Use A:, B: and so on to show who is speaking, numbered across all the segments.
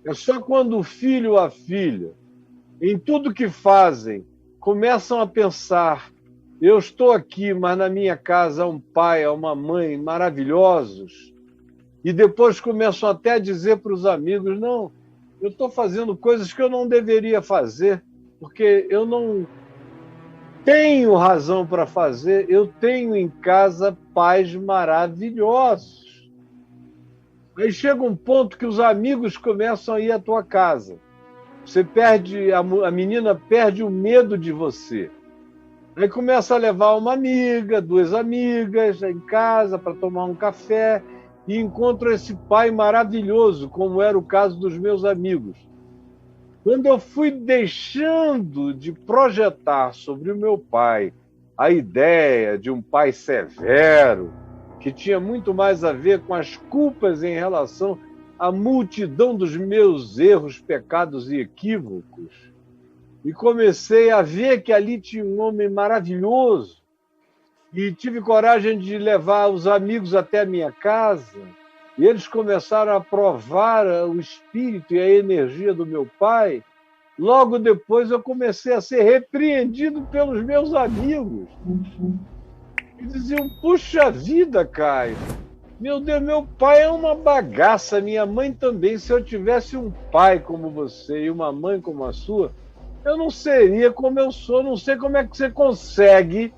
A: É só quando o filho ou a filha, em tudo que fazem, começam a pensar: eu estou aqui, mas na minha casa há um pai, há uma mãe maravilhosos, e depois começam até a dizer para os amigos: não, eu estou fazendo coisas que eu não deveria fazer, porque eu não tenho razão para fazer, eu tenho em casa pais maravilhosos. Aí chega um ponto que os amigos começam a ir à tua casa. Você perde, a menina perde o medo de você. Aí começa a levar uma amiga, duas amigas em casa para tomar um café e encontra esse pai maravilhoso, como era o caso dos meus amigos. Quando eu fui deixando de projetar sobre o meu pai a ideia de um pai severo, que tinha muito mais a ver com as culpas em relação à multidão dos meus erros, pecados e equívocos, e comecei a ver que ali tinha um homem maravilhoso, e tive coragem de levar os amigos até a minha casa, e eles começaram a provar o espírito e a energia do meu pai. Logo depois eu comecei a ser repreendido pelos meus amigos. E diziam: puxa vida, Caio, meu Deus, meu pai é uma bagaça, minha mãe também. Se eu tivesse um pai como você e uma mãe como a sua, eu não seria como eu sou. Não sei como é que você consegue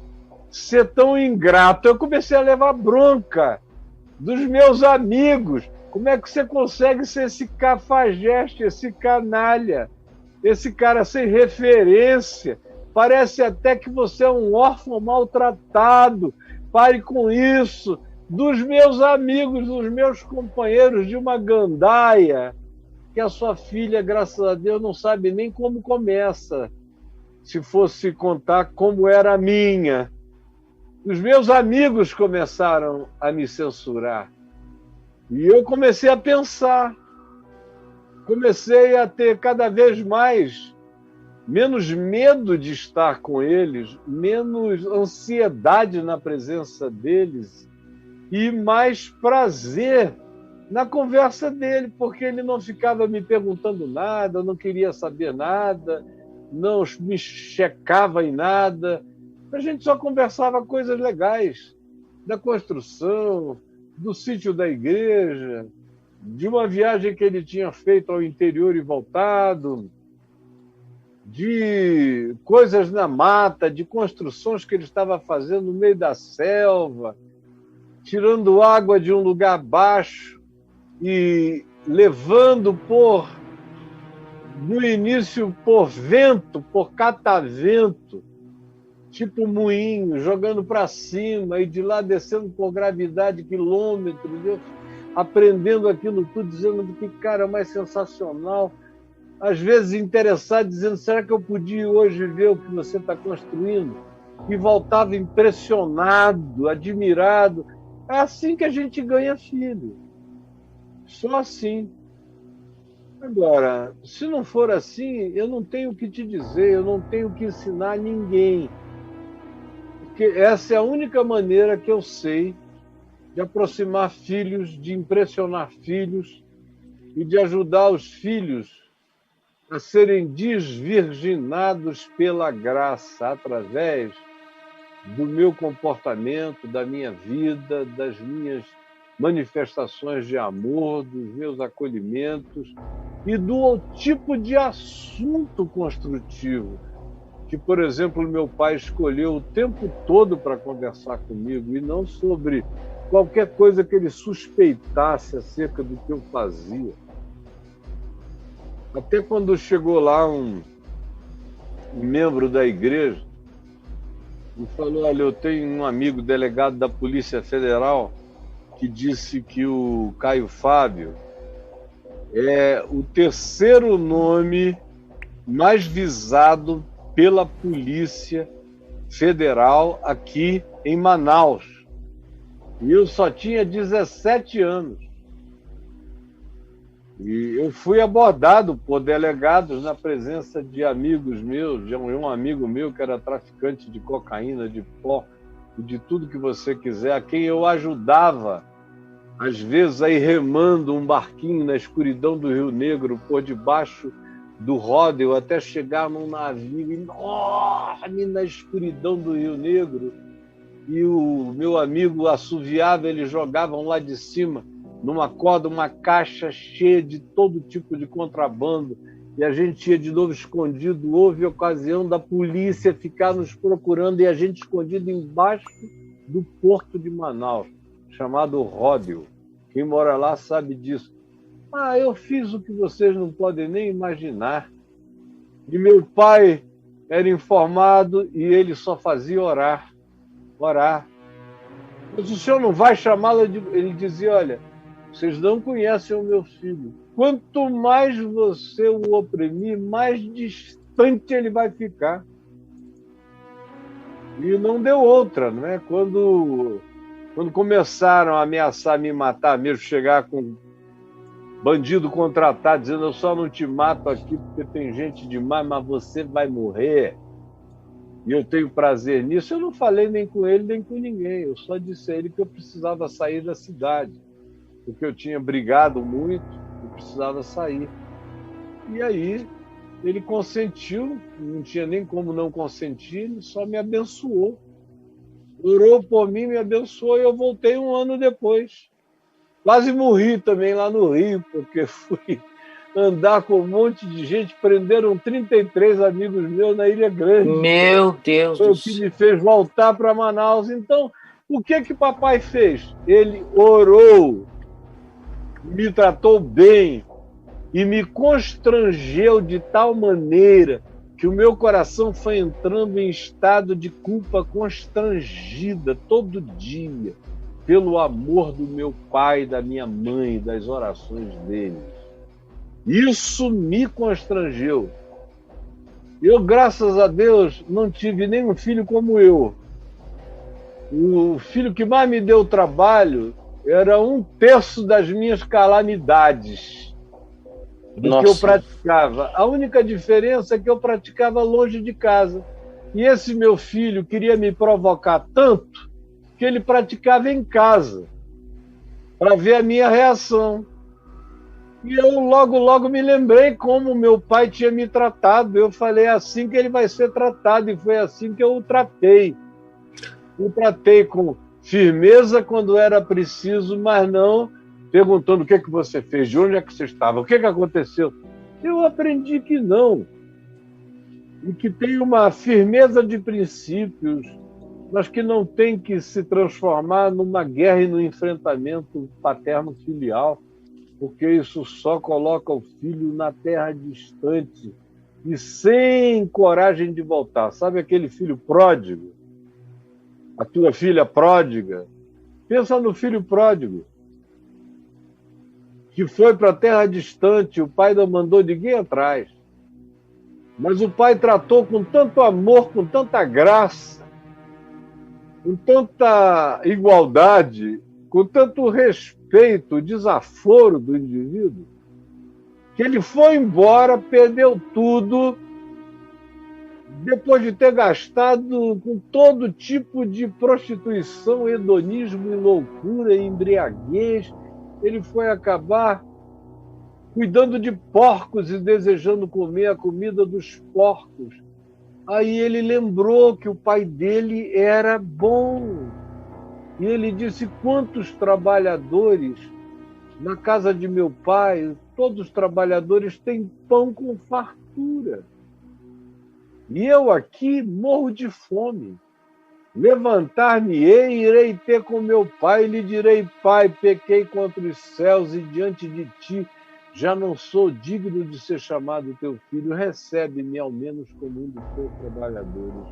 A: ser tão ingrato. Eu comecei a levar bronca dos meus amigos. Como é que você consegue ser esse cafajeste, esse canalha, esse cara sem referência? Parece até que você é um órfão maltratado. Pare com isso. Dos meus amigos, dos meus companheiros de uma gandaia, que a sua filha, graças a Deus, não sabe nem como começa, se fosse contar como era a minha. Os meus amigos começaram a me censurar. E eu comecei a pensar, comecei a ter cada vez menos medo de estar com eles, menos ansiedade na presença deles e mais prazer na conversa dele, porque ele não ficava me perguntando nada, não queria saber nada, não me checava em nada. A gente só conversava coisas legais, da construção, do sítio da igreja, de uma viagem que ele tinha feito ao interior e voltado, de coisas na mata, de construções que ele estava fazendo no meio da selva, tirando água de um lugar baixo e levando no início por vento, por catavento, tipo moinho, jogando para cima e de lá descendo por gravidade quilômetros, eu aprendendo aquilo tudo, dizendo que cara mais sensacional, às vezes interessado, dizendo: será que eu podia hoje ver o que você está construindo? E voltava impressionado, admirado. É assim que a gente ganha filho, só assim. Agora, se não for assim, eu não tenho o que te dizer, eu não tenho o que ensinar a ninguém. Porque essa é a única maneira que eu sei de aproximar filhos, de impressionar filhos e de ajudar os filhos a serem desvirginados pela graça, através do meu comportamento, da minha vida, das minhas manifestações de amor, dos meus acolhimentos e do tipo de assunto construtivo que, por exemplo, meu pai escolheu o tempo todo para conversar comigo, e não sobre qualquer coisa que ele suspeitasse acerca do que eu fazia. Até quando chegou lá um membro da igreja e falou: olha, eu tenho um amigo delegado da Polícia Federal que disse que o Caio Fábio é o terceiro nome mais visado pela Polícia Federal aqui em Manaus. E eu só tinha 17 anos. E eu fui abordado por delegados na presença de amigos meus, de um amigo meu que era traficante de cocaína, de pó, e de tudo que você quiser, a quem eu ajudava às vezes aí remando um barquinho na escuridão do Rio Negro, por debaixo do ródel, até chegar num navio enorme na escuridão do Rio Negro, e o meu amigo assoviava, eles jogavam lá de cima, numa corda, uma caixa cheia de todo tipo de contrabando, e a gente ia de novo escondido. Houve ocasião da polícia ficar nos procurando e a gente escondido embaixo do porto de Manaus, chamado Ródeo. Quem mora lá sabe disso. Eu fiz o que vocês não podem nem imaginar. E meu pai era informado e ele só fazia orar. Mas o senhor não vai chamá-lo? Ele dizia, olha, vocês não conhecem o meu filho. Quanto mais você o oprimir, mais distante ele vai ficar. E não deu outra, né? Quando começaram a ameaçar me matar mesmo, chegar com bandido contratado, dizendo, eu só não te mato aqui porque tem gente demais, mas você vai morrer. E eu tenho prazer nisso. Eu não falei nem com ele, nem com ninguém. Eu só disse a ele que eu precisava sair da cidade, porque eu tinha brigado muito e precisava sair. E aí ele consentiu, não tinha nem como não consentir, ele só me abençoou. Orou por mim, me abençoou, e eu voltei um ano depois. Quase morri também lá no Rio, porque fui andar com um monte de gente, prenderam 33 amigos meus na Ilha Grande.
B: Meu Deus
A: Foi o que me fez voltar para Manaus. Então, o que papai fez? Ele orou, me tratou bem e me constrangeu de tal maneira que o meu coração foi entrando em estado de culpa constrangida todo dia pelo amor do meu pai, da minha mãe, das orações deles. Isso me constrangeu. Eu, graças a Deus, não tive nenhum filho como eu. O filho que mais me deu trabalho era 1/3 das minhas calamidades do que eu praticava. A única diferença é que eu praticava longe de casa. E esse meu filho queria me provocar tanto que ele praticava em casa, para ver a minha reação. E eu logo me lembrei como meu pai tinha me tratado. Eu falei, é assim que ele vai ser tratado, e foi assim que eu o tratei. O tratei com firmeza quando era preciso, mas não perguntando o que você fez, de onde é que você estava, o que aconteceu. Eu aprendi que não. E que tem uma firmeza de princípios, mas que não tem que se transformar numa guerra e no enfrentamento paterno-filial, porque isso só coloca o filho na terra distante e sem coragem de voltar. Sabe aquele filho pródigo? A tua filha pródiga? Pensa no filho pródigo, que foi para a terra distante, o pai não mandou ninguém atrás. Mas o pai tratou com tanto amor, com tanta graça, com tanta igualdade, com tanto respeito, desaforo do indivíduo, que ele foi embora, perdeu tudo, depois de ter gastado com todo tipo de prostituição, hedonismo e loucura e embriaguez. Ele foi acabar cuidando de porcos e desejando comer a comida dos porcos. Aí ele lembrou que o pai dele era bom. E ele disse, quantos trabalhadores na casa de meu pai, todos os trabalhadores têm pão com fartura. E eu aqui morro de fome. Levantar-me-ei, irei ter com meu pai, e lhe direi, pai, pequei contra os céus e diante de ti, já não sou digno de ser chamado teu filho, recebe-me ao menos como um dos teus trabalhadores.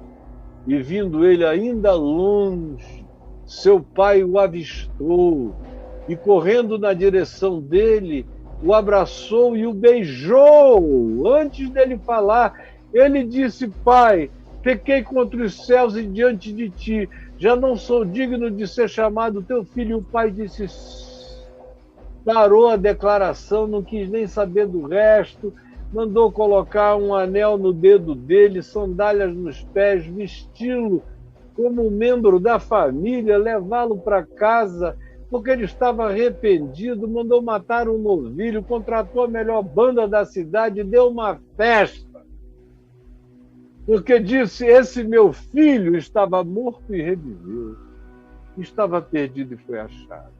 A: E vindo ele ainda longe, seu pai o avistou, e correndo na direção dele, o abraçou e o beijou. Antes dele falar, ele disse, pai, pequei contra os céus e diante de ti, já não sou digno de ser chamado teu filho. E o pai disse, parou a declaração, não quis nem saber do resto, mandou colocar um anel no dedo dele, sandálias nos pés, vesti-lo como um membro da família, levá-lo para casa, porque ele estava arrependido, mandou matar um novilho, contratou a melhor banda da cidade e deu uma festa. Porque disse: esse meu filho estava morto e reviveu, estava perdido e foi achado.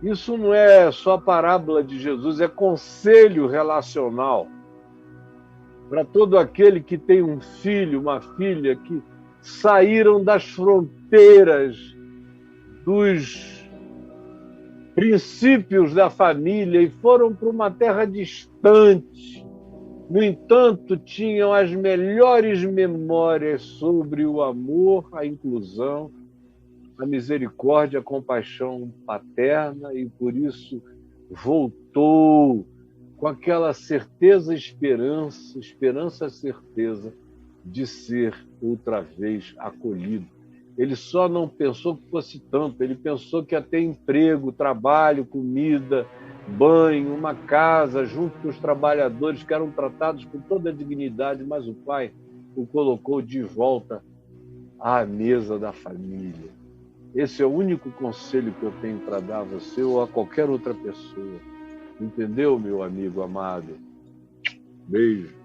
A: Isso não é só parábola de Jesus, é conselho relacional para todo aquele que tem um filho, uma filha, que saíram das fronteiras dos princípios da família e foram para uma terra distante. No entanto, tinham as melhores memórias sobre o amor, a inclusão, a misericórdia, a compaixão paterna, e por isso voltou com aquela certeza, esperança, certeza de ser outra vez acolhido. Ele só não pensou que fosse tanto, ele pensou que ia ter emprego, trabalho, comida, banho, uma casa, junto com os trabalhadores que eram tratados com toda a dignidade, mas o pai o colocou de volta à mesa da família. Esse é o único conselho que eu tenho para dar a você ou a qualquer outra pessoa. Entendeu, meu amigo amado? Beijo.